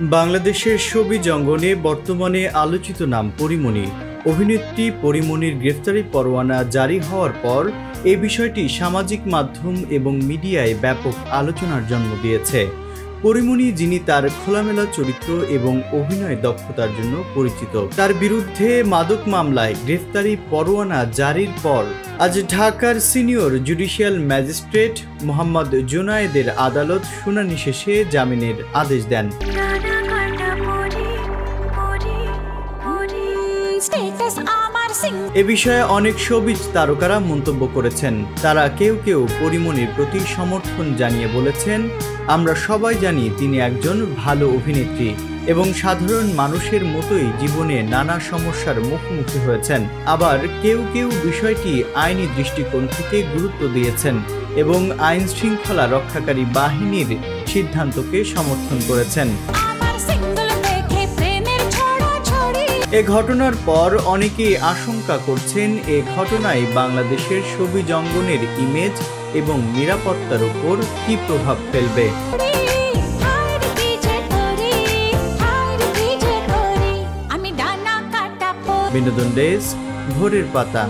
বাংলাদেশের ছবি জঙ্গনে বর্তমানে আলোচিত নাম পরীমনি। অভিনেত্রী পরীমনির গ্রেফতারি পরোয়ানা জারি হওয়ার পর এই বিষয়টি সামাজিক মাধ্যম এবং মিডিয়ায় ব্যাপক আলোচনার জন্ম দিয়েছে। পরীমনি, যিনি তার খোলামেলা চরিত্র এবং অভিনয় দক্ষতার জন্য পরিচিত, তার বিরুদ্ধে মাদক মামলায় গ্রেফতারি পরোয়ানা জারির পর আজ ঢাকার সিনিয়র জুডিশিয়াল ম্যাজিস্ট্রেট মোহাম্মদ জুনায়েদের আদালত শুনানি শেষে জামিনের আদেশ দেন। এ বিষয়ে অনেক শোবিজ তারকারা মন্তব্য করেছেন। তারা কেউ কেউ পরীমনির প্রতি সমর্থন জানিয়ে বলেছেন, আমরা সবাই জানি তিনি একজন ভালো অভিনেত্রী এবং সাধারণ মানুষের মতোই জীবনে নানা সমস্যার মুখোমুখি হয়েছেন। আবার কেউ কেউ বিষয়টি আইনি দৃষ্টিকোণ থেকে গুরুত্ব দিয়েছেন এবং আইন শৃঙ্খলা রক্ষাকারী বাহিনীর সিদ্ধান্তকে সমর্থন করেছেন। এ ঘটনার পর অনেকেই আশঙ্কা করছেন এ ঘটনায় বাংলাদেশের ছবি জঙ্গনের ইমেজ এবং নিরাপত্তার উপর কী প্রভাব ফেলবে। বিনোদন ডেস্ক, ভোরের পাতা।